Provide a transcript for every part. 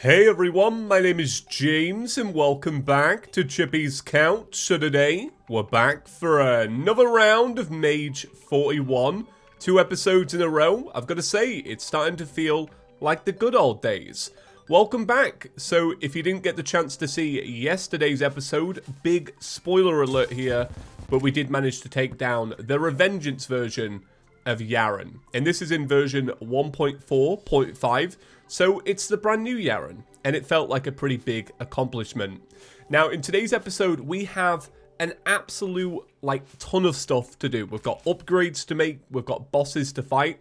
Hey everyone, my name is James and welcome back to ChippysCouch. So today, we're back for another round of Mage 41. 2 episodes in a row. I've got to say, it's starting to feel like the good old days. Welcome back. So if you didn't get the chance to see yesterday's episode, big spoiler alert here, but we did manage to take down the Revengeance version of Yaren. And this is in version 1.4.5. So it's the brand new Yaren, and it felt like a pretty big accomplishment. Now, in today's episode, we have an absolute, ton of stuff to do. We've got upgrades to make, we've got bosses to fight,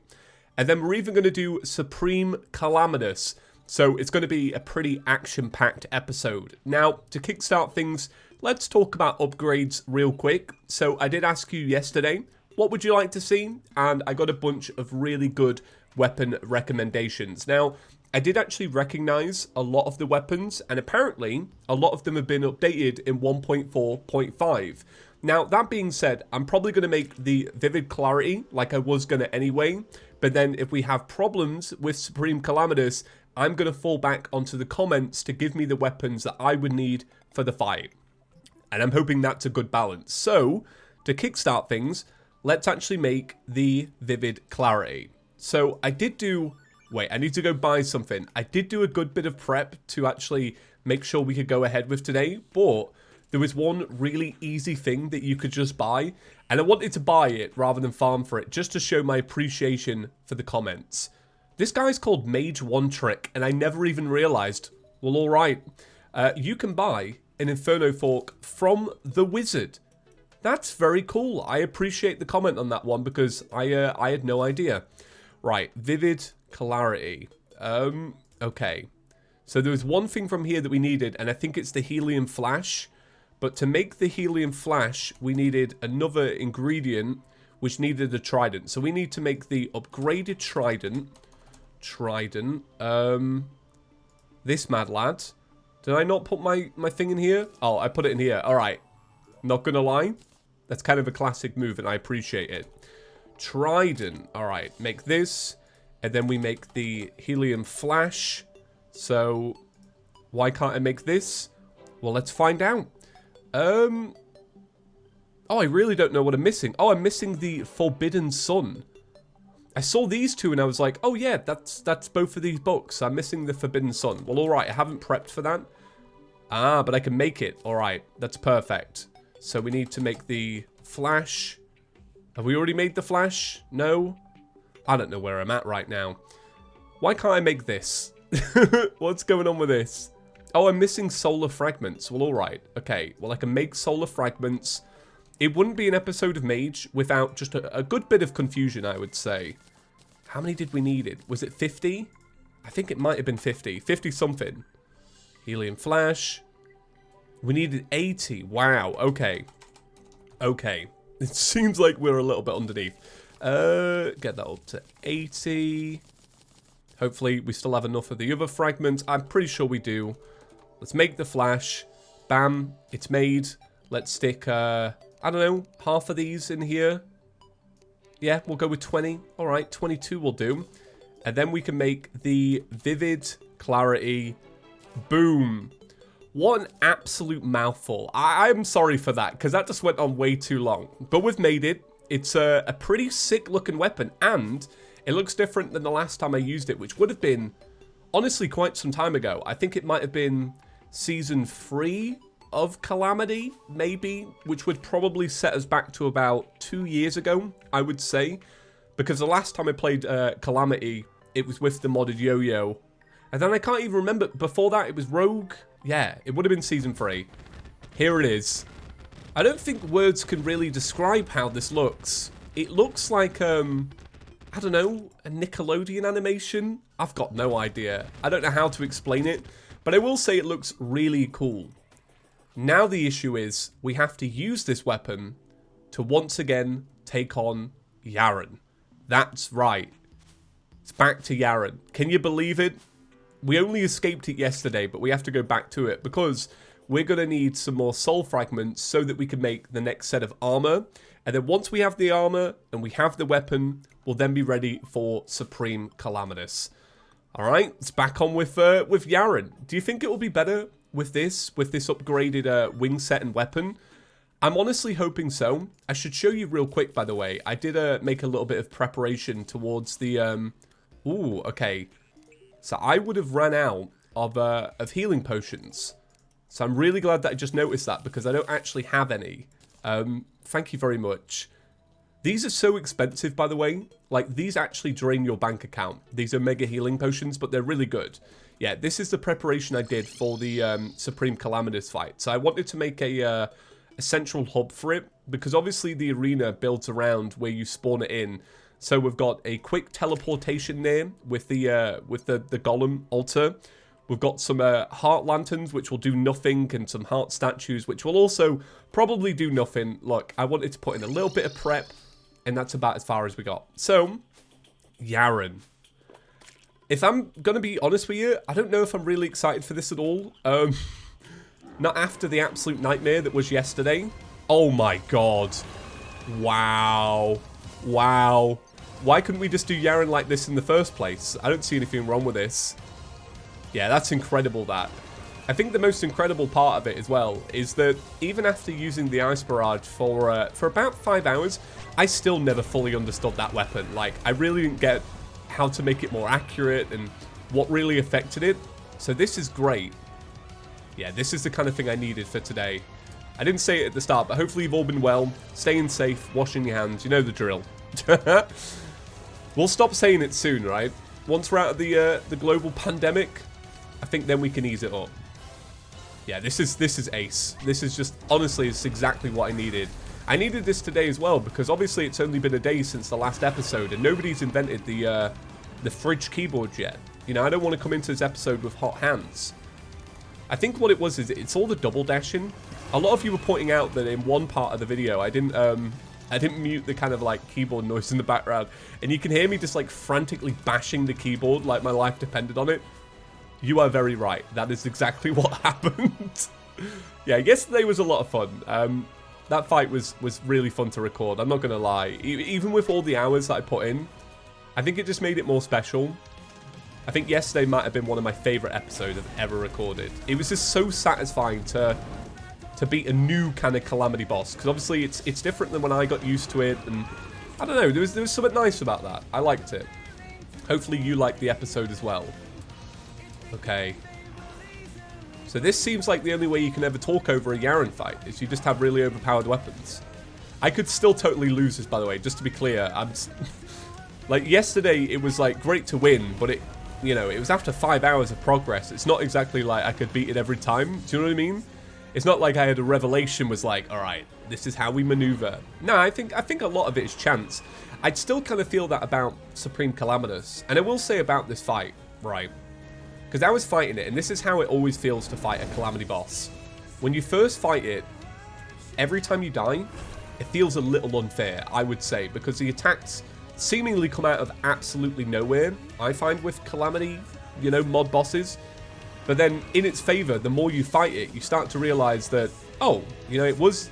and then we're even going to do Supreme Calamitas. So it's going to be a pretty action-packed episode. Now, to kickstart things, let's talk about upgrades real quick. So I did ask you yesterday, what would you like to see? And I got a bunch of really good weapon recommendations. Now, I did actually recognize a lot of the weapons, and apparently a lot of them have been updated in 1.4.5. Now, that being said, I'm probably going to make the Vivid Clarity like I was going to anyway, but then if we have problems with Supreme Calamitas, I'm going to fall back onto the comments to give me the weapons that I would need for the fight. And I'm hoping that's a good balance. So, to kickstart things, let's actually make the Vivid Clarity. So, I did do... Wait, I need to go buy something. I did do a good bit of prep to actually make sure we could go ahead with today, but there was one really easy thing that you could just buy, and I wanted to buy it rather than farm for it, just to show my appreciation for the comments. This guy's called Mage One Trick, and I never even realized. Well, alright. You can buy an Inferno Fork from the Wizard. That's very cool. I appreciate the comment on that one, because I had no idea. Right, Vivid Clarity. Okay. So there was one thing from here that we needed, and I think it's the Helium Flash. But to make the Helium Flash, we needed another ingredient, which needed a Trident. So we need to make the upgraded Trident. This mad lad. Did I not put my thing in here? Oh, I put it in here. Alright. Not gonna lie. That's kind of a classic move, and I appreciate it. Trident. Alright, make this. And then we make the Helium Flash. So, why can't I make this? Well, let's find out. Oh, I really don't know what I'm missing. Oh, I'm missing the Forbidden Sun. I saw these two and I was like, oh yeah, that's both of these books. I'm missing the Forbidden Sun. Well, alright, I haven't prepped for that. Ah, but I can make it. Alright, that's perfect. So we need to make the Flash. Have we already made the Flash? No? I don't know where I'm at right now. Why can't I make this? What's going on with this? Oh, I'm missing solar fragments. Well, alright. Okay, well, I can make solar fragments. It wouldn't be an episode of Mage without just a good bit of confusion, I would say. How many did we need? Was it 50? I think it might have been 50. 50-something. Helium Flash. We needed 80. Wow, okay. Okay. It seems like we're a little bit underneath. Get that up to 80. Hopefully we still have enough of the other fragments. I'm pretty sure we do. Let's make the Flash. Bam, it's made. Let's stick, I don't know, half of these in here. Yeah, we'll go with 20. Alright, 22 will do. And then we can make the Vivid Clarity. Boom. What an absolute mouthful. I'm sorry for that, because that just went on way too long. But we've made it. It's a pretty sick looking weapon, and it looks different than the last time I used it, which would have been, honestly, quite some time ago. I think it might have been Season 3 of Calamity, maybe, which would probably set us back to about 2 years ago, I would say. Because the last time I played Calamity, it was with the modded yo-yo. And then I can't even remember, before that it was Rogue. Yeah, it would have been Season 3. Here it is. I don't think words can really describe how this looks. It looks like, I don't know, a Nickelodeon animation? I've got no idea. I don't know how to explain it, but I will say it looks really cool. Now the issue is, we have to use this weapon to once again take on Yaren. That's right. It's back to Yaren. Can you believe it? We only escaped it yesterday, but we have to go back to it because we're going to need some more soul fragments so that we can make the next set of armor. And then once we have the armor and we have the weapon, we'll then be ready for Supreme Calamitas. All right, it's back on with Yaren. Do you think it will be better with this upgraded wing set and weapon? I'm honestly hoping so. I should show you real quick, by the way. I did make a little bit of preparation towards the... Ooh, okay. So I would have run out of healing potions. So I'm really glad that I just noticed that because I don't actually have any. Thank you very much. These are so expensive, by the way. Like, these actually drain your bank account. These are mega healing potions, but they're really good. Yeah, this is the preparation I did for the Supreme Calamitas fight. So I wanted to make a central hub for it, because obviously the arena builds around where you spawn it in. So we've got a quick teleportation there with the golem altar. We've got some heart lanterns, which will do nothing, and some heart statues, which will also probably do nothing. Look, I wanted to put in a little bit of prep, and that's about as far as we got. So, Yaren. If I'm going to be honest with you, I don't know if I'm really excited for this at all. Not after the absolute nightmare that was yesterday. Oh my god. Wow. Wow. Why couldn't we just do Yaren like this in the first place? I don't see anything wrong with this. Yeah, that's incredible, that. I think the most incredible part of it as well is that even after using the Ice Barrage for about 5 hours, I still never fully understood that weapon. Like, I really didn't get how to make it more accurate and what really affected it. So this is great. Yeah, this is the kind of thing I needed for today. I didn't say it at the start, but hopefully you've all been well, staying safe, washing your hands. You know the drill. We'll stop saying it soon, right? Once we're out of the global pandemic, I think then we can ease it up. Yeah, this is ace. This is just, honestly, it's exactly what I needed. I needed this today as well, because obviously it's only been a day since the last episode, and nobody's invented the fridge keyboard yet. You know, I don't want to come into this episode with hot hands. I think what it was is it's all the double dashing. A lot of you were pointing out that in one part of the video, I didn't mute the kind of like keyboard noise in the background, and you can hear me just like frantically bashing the keyboard like my life depended on it. You are very right. That is exactly what happened. Yeah, yesterday was a lot of fun. That fight was really fun to record. I'm not going to lie. Even with all the hours that I put in, I think it just made it more special. I think yesterday might have been one of my favorite episodes I've ever recorded. It was just so satisfying to beat a new kind of Calamity boss, because obviously it's different than when I got used to it, and I don't know, there was something nice about that. I liked it. Hopefully you liked the episode as well. Okay. So this seems like the only way you can ever talk over a Yaren fight, is you just have really overpowered weapons. I could still totally lose this, by the way, just to be clear. Like, yesterday, it was, like, great to win, but it, you know, it was after 5 hours of progress. It's not exactly like I could beat it every time. Do you know what I mean? It's not like I had a revelation was like, all right, this is how we maneuver. No, I think a lot of it is chance. I'd still kind of feel that about Supreme Calamitas. And I will say about this fight, right? Because I was fighting it, and this is how it always feels to fight a Calamity boss. When you first fight it, every time you die, it feels a little unfair, I would say, because the attacks seemingly come out of absolutely nowhere, I find, with Calamity, you know, mod bosses. But then, in its favor, the more you fight it, you start to realize that, oh, you know, it was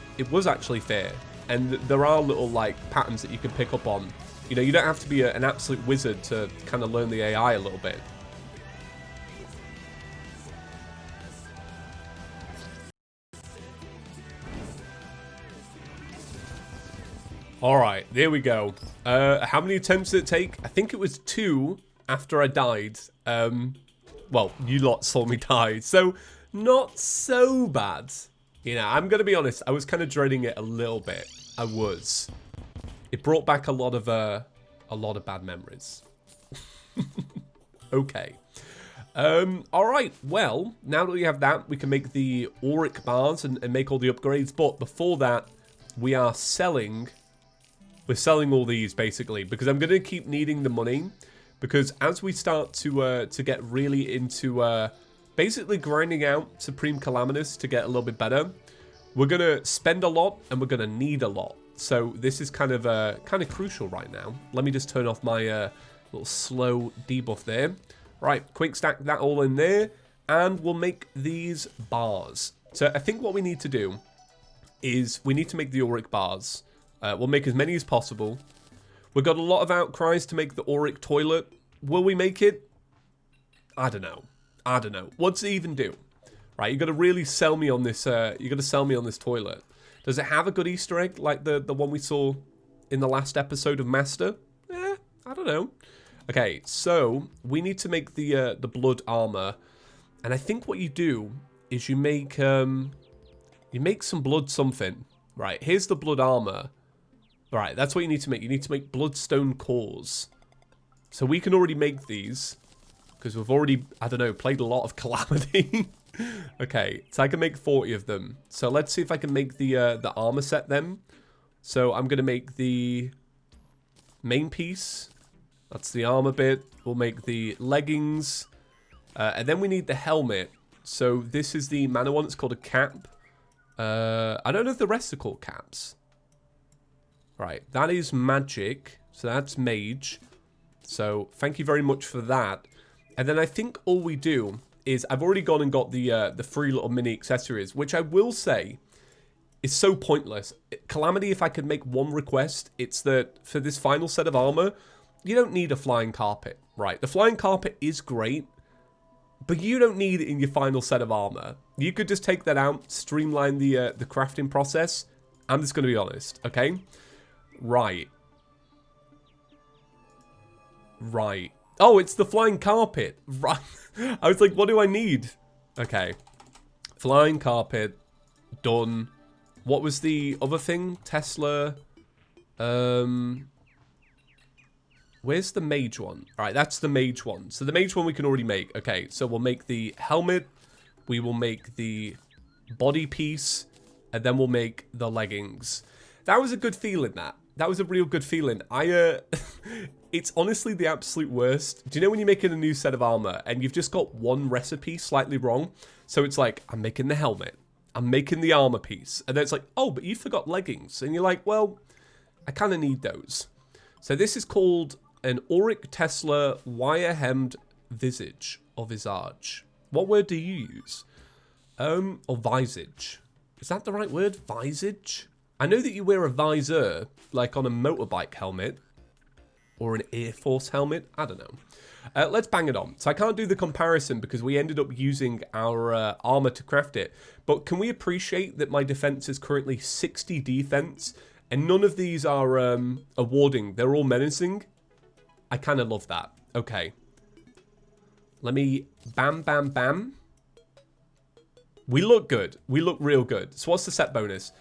actually fair. And there are little, like, patterns that you can pick up on. You know, you don't have to be an absolute wizard to kind of learn the AI a little bit. Alright, there we go. How many attempts did it take? I think it was 2 after I died. Well, you lot saw me die, so not so bad. You know, I'm going to be honest, I was kind of dreading it a little bit. I was. It brought back a lot of bad memories. Okay. Alright, well, now that we have that, we can make the auric bars and make all the upgrades, but before that, we are selling... We're selling all these, basically, because I'm going to keep needing the money, because as we start to get really into basically grinding out Supreme Calamitas to get a little bit better, we're going to spend a lot, and we're going to need a lot. So this is kind of crucial right now. Let me just turn off my little slow debuff there. Right, quick stack that all in there, and we'll make these bars. So I think what we need to do is we need to make the auric bars. We'll make as many as possible. We've got a lot of outcries to make the auric toilet. Will we make it? I don't know. I don't know. What's it even do? Right, you got to really sell me on this. You got to sell me on this toilet. Does it have a good Easter egg like the one we saw in the last episode of Master? I don't know. Okay, so we need to make the blood armor, and I think what you do is you make some blood something. Right, here's the blood armor. Right, that's what you need to make. You need to make bloodstone cores. So we can already make these because we've already, I don't know, played a lot of Calamity. Okay, so I can make 40 of them. So let's see if I can make the armor set then. So I'm gonna make the main piece. That's the armor bit. We'll make the leggings, and then we need the helmet. So this is the mana one. It's called a cap. I don't know if the rest are called caps. Right, that is magic. So that's mage. So thank you very much for that. And then I think all we do is I've already gone and got the free little mini accessories, which I will say is so pointless. Calamity, if I could make one request, it's that for this final set of armor, you don't need a flying carpet, right? The flying carpet is great, but you don't need it in your final set of armor. You could just take that out, streamline the crafting process. I'm just going to be honest, okay? Right. Right. Oh, it's the flying carpet. Right. I was like, what do I need? Okay. Flying carpet. Done. What was the other thing? Tesla. Where's the mage one? All right, that's the mage one. So the mage one we can already make. Okay, so we'll make the helmet. We will make the body piece. And then we'll make the leggings. That was a good feeling, that. That was a real good feeling. It's honestly the absolute worst. Do you know when you're making a new set of armor and you've just got one recipe slightly wrong? So it's like, I'm making the helmet. I'm making the armor piece. And then it's like, oh, but you forgot leggings. And you're like, well, I kind of need those. So this is called an Auric Tesla wire-hemmed visage or visage. What word do you use? Or visage. Is that the right word? Visage? I know that you wear a visor, like on a motorbike helmet. Or an Air Force helmet. I don't know. Let's bang it on. So I can't do the comparison because we ended up using our armor to craft it. But can we appreciate that my defense is currently 60 defense? And none of these are awarding. They're all menacing. I kind of love that. Okay. Let me bam, bam, bam. We look good. We look real good. So what's the set bonus?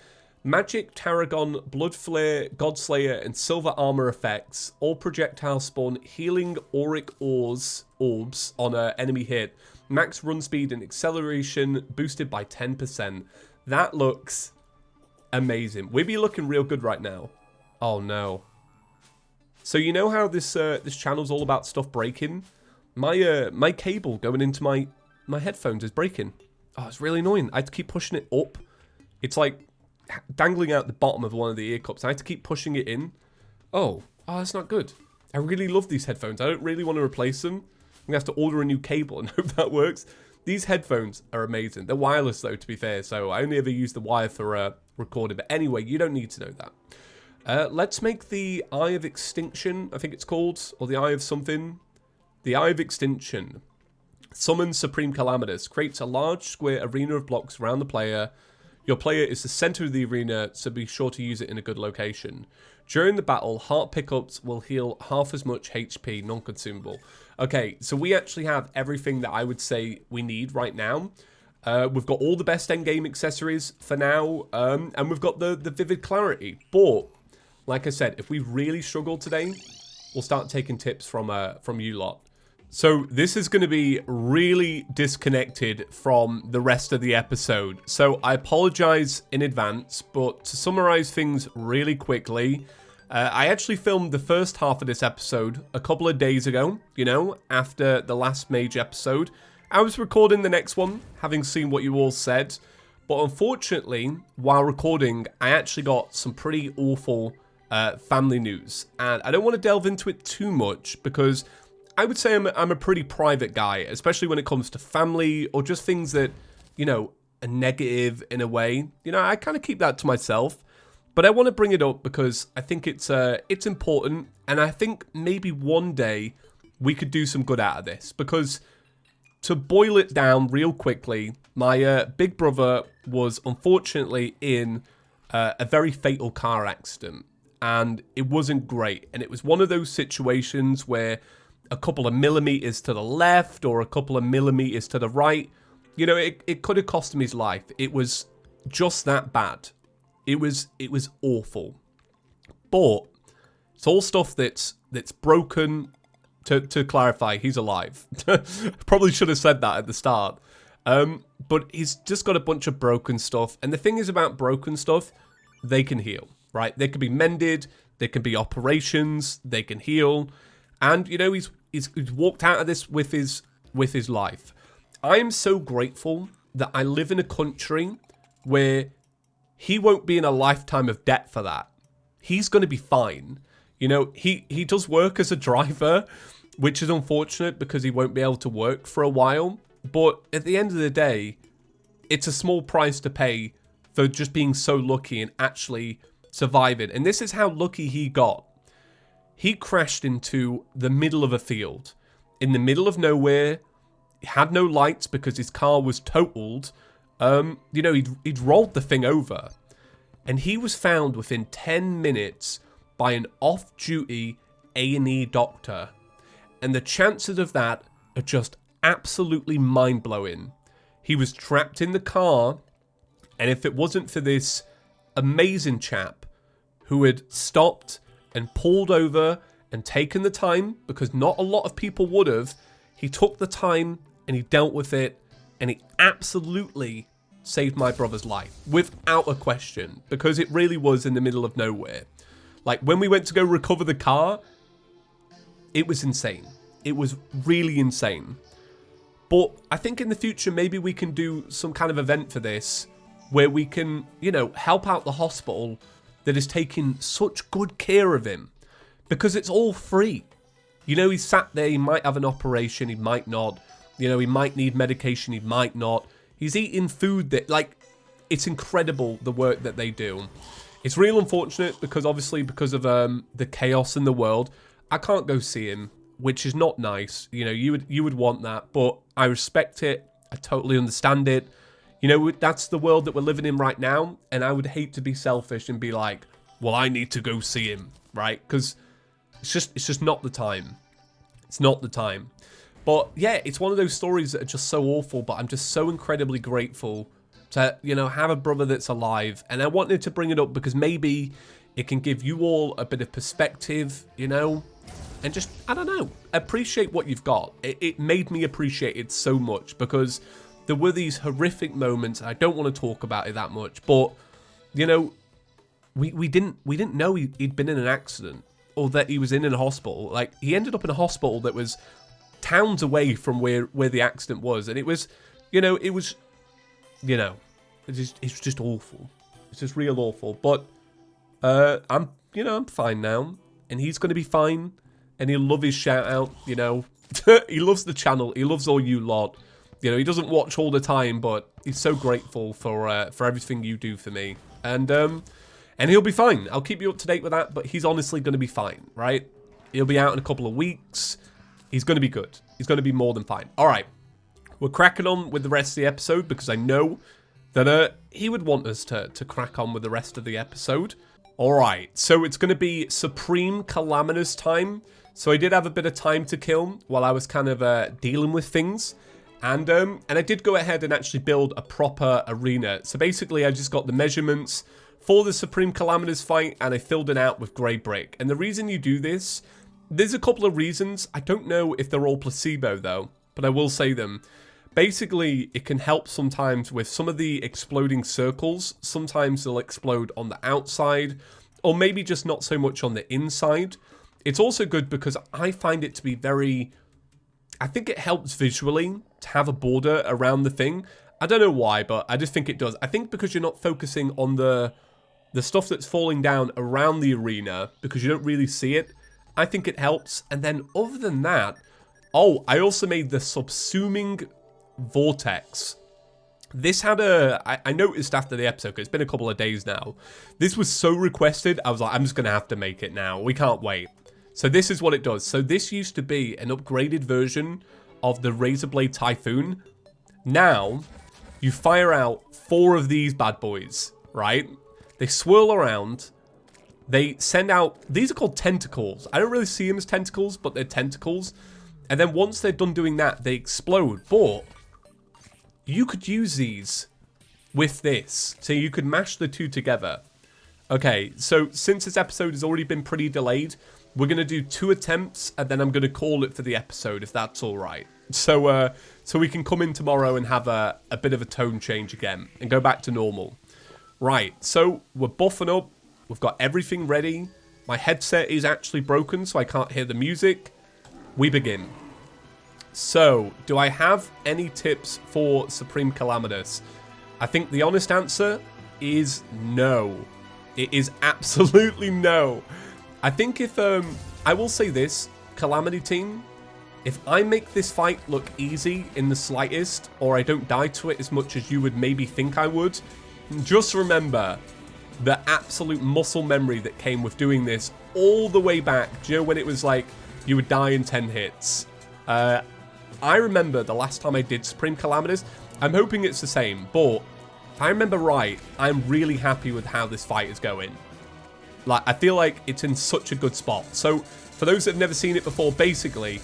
Magic, Tarragon, Blood Flare, Godslayer, and Silver Armor effects. All projectiles spawn healing auric orbs on an enemy hit. Max run speed and acceleration boosted by 10%. That looks amazing. We be looking real good right now. Oh no. So you know how this channel's all about stuff breaking? My cable going into my headphones is breaking. Oh, it's really annoying. I have to keep pushing it up. It's like dangling out the bottom of one of the ear cups. I have to keep pushing it in. Oh, that's not good. I really love these headphones. I don't really want to replace them. I'm going to have to order a new cable and hope that works. These headphones are amazing. They're wireless though, to be fair. So I only ever use the wire for recording. But anyway, you don't need to know that. Let's make the Eye of Extinction, I think it's called. Or the Eye of something. The Eye of Extinction. Summons Supreme Calamitas. Creates a large square arena of blocks around the player. Your player is the center of the arena, so be sure to use it in a good location. During the battle, heart pickups will heal half as much HP, non-consumable. Okay, so we actually have everything that I would say we need right now. We've got all the best endgame accessories for now, and we've got the Vivid Clarity. But, like I said, if we really struggle today, we'll start taking tips from you lot. So this is going to be really disconnected from the rest of the episode. So I apologize in advance, but to summarize things really quickly, I actually filmed the first half of this episode a couple of days ago, you know, after the last Mage episode. I was recording the next one, having seen what you all said. But unfortunately, while recording, I actually got some pretty awful family news. And I don't want to delve into it too much because I would say I'm a pretty private guy, especially when it comes to family or just things that, you know, are negative in a way. You know, I kind of keep that to myself. But I want to bring it up because I think it's important. And I think maybe one day we could do some good out of this. Because to boil it down real quickly, my big brother was unfortunately in a very fatal car accident. And it wasn't great. And it was one of those situations where a couple of millimeters to the left or a couple of millimeters to the right, you know, it could have cost him his life. It was just that bad. It was awful. But it's all stuff that's broken. To clarify, he's alive. Probably should have said that at the start. But he's just got a bunch of broken stuff. And the thing is about broken stuff, they can heal, right? They can be mended. They can be operations. They can heal. And, you know, he's walked out of this with his life. I am so grateful that I live in a country where he won't be in a lifetime of debt for that. He's going to be fine. You know, he does work as a driver, which is unfortunate because he won't be able to work for a while. But at the end of the day, it's a small price to pay for just being so lucky and actually surviving. And this is how lucky he got. He crashed into the middle of a field, in the middle of nowhere. He had no lights because his car was totaled. You know, he'd rolled the thing over. And he was found within 10 minutes by an off-duty A&E doctor. And the chances of that are just absolutely mind-blowing. He was trapped in the car, and if it wasn't for this amazing chap who had stopped and pulled over and taken the time, because not a lot of people would have, he took the time and he dealt with it, and he absolutely saved my brother's life, without a question, because it really was in the middle of nowhere. Like, when we went to go recover the car, it was insane. It was really insane. But I think in the future, maybe we can do some kind of event for this, where we can, you know, help out the hospital that is taking such good care of him. Because it's all free. You know, he's sat there, he might have an operation, he might not. You know, he might need medication, he might not. He's eating food that, like, it's incredible the work that they do. It's real unfortunate because obviously because of the chaos in the world, I can't go see him, which is not nice. You know, you would want that, but I respect it. I totally understand it. You know, that's the world that we're living in right now, and I would hate to be selfish and be like, well, I need to go see him, right? Because it's just not the time. It's not the time. But yeah, it's one of those stories that are just so awful, but I'm just so incredibly grateful to, you know, have a brother that's alive. And I wanted to bring it up because maybe it can give you all a bit of perspective, you know, and just, I don't know, appreciate what you've got. It made me appreciate it so much because there were these horrific moments. I don't want to talk about it that much, but, you know, we didn't know he'd been in an accident or that he was in a hospital. Like, he ended up in a hospital that was towns away from where the accident was. And it was, it's just awful. It's just real awful. But I'm fine now. And he's going to be fine. And he'll love his shout out, you know. He loves the channel. He loves all you lot. You know, he doesn't watch all the time, but he's so grateful for everything you do for me. And he'll be fine. I'll keep you up to date with that, but he's honestly going to be fine, right? He'll be out in a couple of weeks. He's going to be good. He's going to be more than fine. All right. We're cracking on with the rest of the episode because I know that he would want us to crack on with the rest of the episode. All right. So it's going to be Supreme Calamitas time. So I did have a bit of time to kill while I was kind of dealing with things. And I did go ahead and actually build a proper arena. So basically I just got the measurements for the Supreme Calamitas fight and I filled it out with grey brick. And the reason you do this, there's a couple of reasons. I don't know if they're all placebo though, but I will say them. Basically, it can help sometimes with some of the exploding circles. Sometimes they'll explode on the outside or maybe just not so much on the inside. It's also good because I find it to be very... I think it helps visually to have a border around the thing. I don't know why, but I just think it does. I think because you're not focusing on the stuff that's falling down around the arena because you don't really see it, I think it helps. And then other than that, oh, I also made the subsuming vortex. This had I noticed after the episode, because it's been a couple of days now, this was so requested, I was like, I'm just going to have to make it now. We can't wait. So this is what it does. So this used to be an upgraded version of the Razor Blade Typhoon. Now, you fire out 4 of these bad boys, right? They swirl around. They send out... These are called tentacles. I don't really see them as tentacles, but they're tentacles. And then once they're done doing that, they explode. But you could use these with this. So you could mash the two together. Okay, so since this episode has already been pretty delayed, we're going to do 2 attempts, and then I'm going to call it for the episode, if that's all right. So we can come in tomorrow and have a bit of a tone change again and go back to normal. Right, so we're buffing up. We've got everything ready. My headset is actually broken, so I can't hear the music. We begin. So, do I have any tips for Supreme Calamitas? I think the honest answer is no. It is absolutely no. I think if, I will say this, Calamity team, if I make this fight look easy in the slightest, or I don't die to it as much as you would maybe think I would, just remember the absolute muscle memory that came with doing this all the way back. Do you know when it was like, you would die in 10 hits? I remember the last time I did Supreme Calamitas. I'm hoping it's the same, but if I remember right, I'm really happy with how this fight is going. Like, I feel like it's in such a good spot. So, for those that have never seen it before, basically,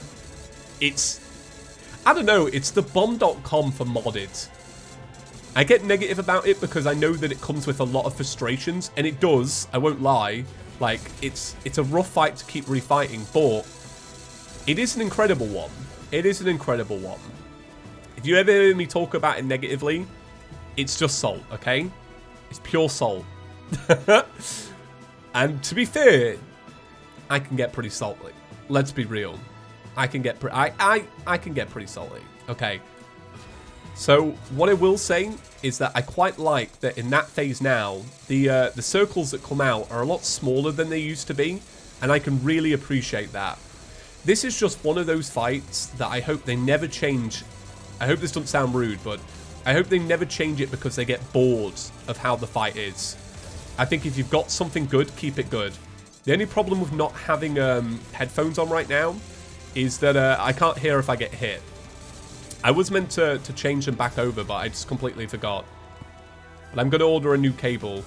it's, I don't know, it's the bomb.com for modded. I get negative about it because I know that it comes with a lot of frustrations, and it does, I won't lie. Like, it's a rough fight to keep refighting, but it is an incredible one. It is an incredible one. If you ever hear me talk about it negatively, it's just salt, okay? It's pure salt. And to be fair, I can get pretty salty. Let's be real. I can get I can get pretty salty. Okay. So what I will say is that I quite like that in that phase now, the circles that come out are a lot smaller than they used to be, and I can really appreciate that. This is just one of those fights that I hope they never change. I hope this doesn't sound rude, but I hope they never change it because they get bored of how the fight is. I think if you've got something good, keep it good. The only problem with not having headphones on right now is that I can't hear if I get hit. I was meant to change them back over, but I just completely forgot. But I'm going to order a new cable.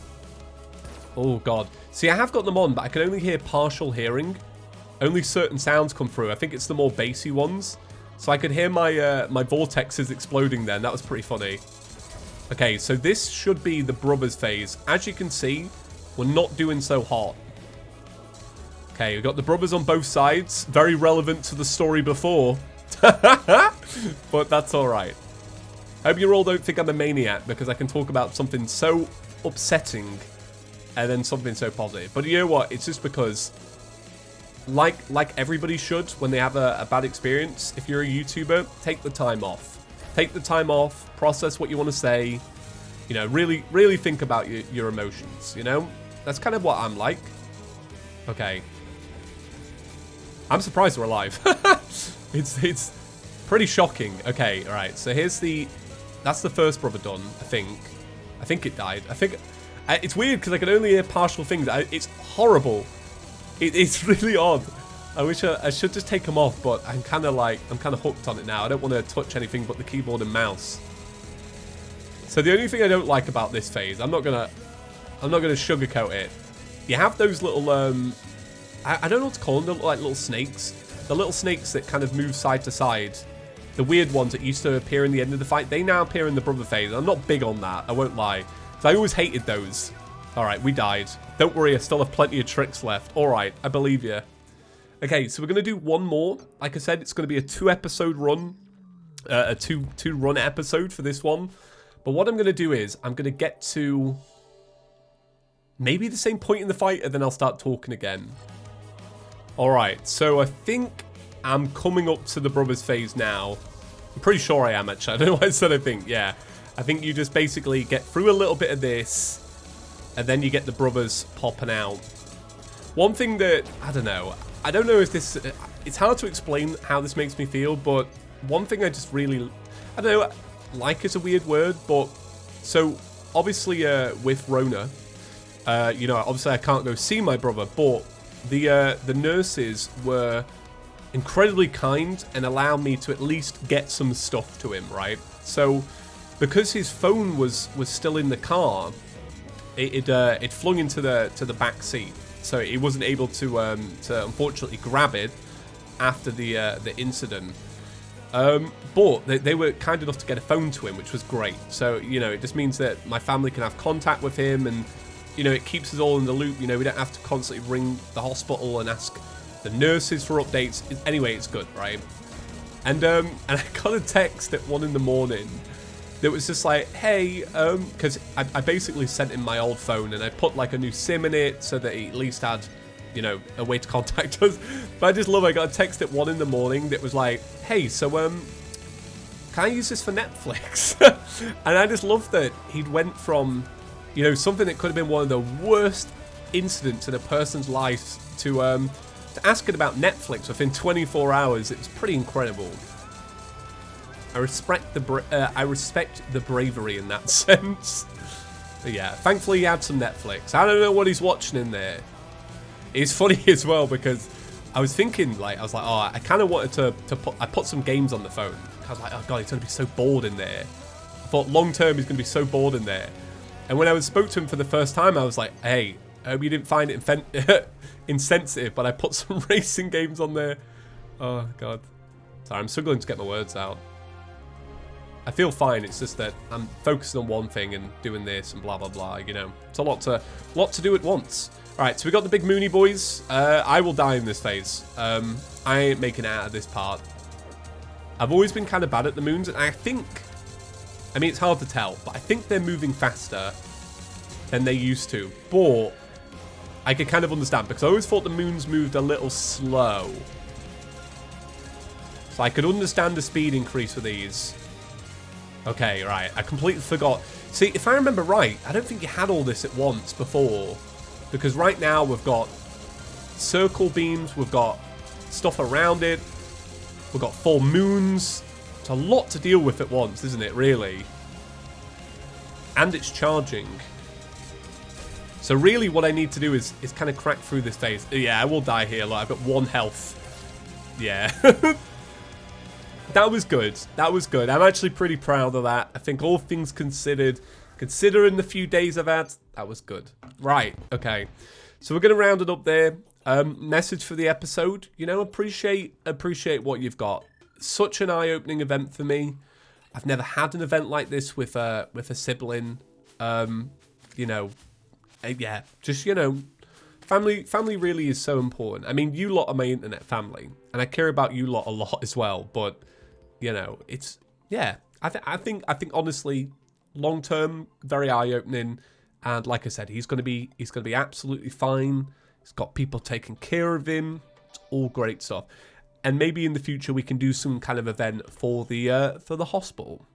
Oh, God. See, I have got them on, but I can only hear partial hearing. Only certain sounds come through. I think it's the more bassy ones. So I could hear my my vortexes exploding then. That was pretty funny. Okay, so this should be the brothers phase. As you can see, we're not doing so hot. Okay, we've got the brothers on both sides. Very relevant to the story before. But that's alright. I hope you all don't think I'm a maniac because I can talk about something so upsetting and then something so positive. But you know what? It's just because, like everybody should when they have a bad experience, if you're a YouTuber, take the time off. Take the time off, process what you want to say, you know, really think about your emotions, you know? That's kind of what I'm like. Okay. I'm surprised we're alive. It's pretty shocking. Okay, all right. So here's that's the first brother done, I think. I think it died. I think it's weird because I can only hear partial things. It's horrible. It's really odd. I wish I should just take them off, but I'm kind of hooked on it now. I don't want to touch anything but the keyboard and mouse. So the only thing I don't like about this phase, I'm not gonna sugarcoat it. You have those little I don't know what to call them. They look like little snakes. The little snakes that kind of move side to side. The weird ones that used to appear in the end of the fight, they now appear in the brother phase. I'm not big on that, I won't lie. So I always hated those. Alright, we died. Don't worry, I still have plenty of tricks left. Alright, I believe you. Okay, so we're going to do one more. Like I said, it's going to be a 2-episode run. A two-run episode for this one. But what I'm going to do is, I'm going to get to maybe the same point in the fight, and then I'll start talking again. Alright, so I think I'm coming up to the brothers phase now. I'm pretty sure I am, actually. I don't know why I said I think. Yeah, I think you just basically get through a little bit of this, and then you get the brothers popping out. One thing that, I don't know if this, it's hard to explain how this makes me feel, but one thing I just really, I don't know, like is a weird word, but, so, obviously, with Rona, you know, obviously I can't go see my brother, but the nurses were incredibly kind and allowed me to at least get some stuff to him, right? So, because his phone was still in the car, it flung into the back seat, so he wasn't able to unfortunately grab it after the incident. But they were kind enough to get a phone to him, which was great. So, you know, it just means that my family can have contact with him, and, you know, it keeps us all in the loop. You know, we don't have to constantly ring the hospital and ask the nurses for updates. Anyway, it's good, right? And I got a text at 1 in the morning that was just like, hey, because I basically sent him my old phone, and I put like a new SIM in it so that he at least had, you know, a way to contact us. But I just love it. I got a text at 1 in the morning that was like, hey, so can I use this for Netflix? And I just love that he'd went from, you know, something that could have been one of the worst incidents in a person's life to asking about Netflix within 24 hours. It was pretty incredible. I respect the bravery in that sense. But yeah, thankfully he had some Netflix. I don't know what he's watching in there. It's funny as well because I was thinking, like, I was like, oh, I kind of wanted to put some games on the phone. I was like, oh god, he's going to be so bored in there. I thought long term he's going to be so bored in there. And when I spoke to him for the first time, I was like, hey, I hope you didn't find it insensitive, but I put some racing games on there. Oh god. Sorry, I'm struggling to get my words out. I feel fine, it's just that I'm focusing on one thing and doing this and blah blah blah, you know. It's a lot to do at once. Alright, so we got the big Mooney boys. I will die in this phase. I ain't making it out of this part. I've always been kind of bad at the moons, and I think, I mean, it's hard to tell, but I think they're moving faster than they used to. But I can kind of understand, because I always thought the moons moved a little slow. So I could understand the speed increase with these. Okay, right, I completely forgot. See, if I remember right, I don't think you had all this at once before. Because right now we've got circle beams, we've got stuff around it, we've got full moons. It's a lot to deal with at once, isn't it, really? And it's charging. So really what I need to do is kind of crack through this phase. Yeah, I will die here. Like, I've got 1 health. Yeah. That was good. That was good. I'm actually pretty proud of that. I think all things considered, considering the few days I've had, that was good. Right, okay. So we're going to round it up there. Message for the episode. You know, appreciate what you've got. Such an eye-opening event for me. I've never had an event like this with a sibling. You know, yeah, just, you know, family really is so important. I mean, you lot are my internet family, and I care about you lot a lot as well. But, you know, it's, yeah, I think honestly, long term, very eye-opening. And like I said, he's gonna be absolutely fine. He's got people taking care of him. It's all great stuff. And maybe in the future we can do some kind of event for the hospital.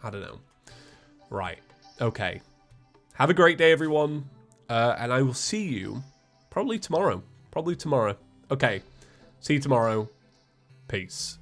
I don't know. Right. Okay. Have a great day, everyone. And I will see you probably tomorrow. Okay. See you tomorrow. Peace.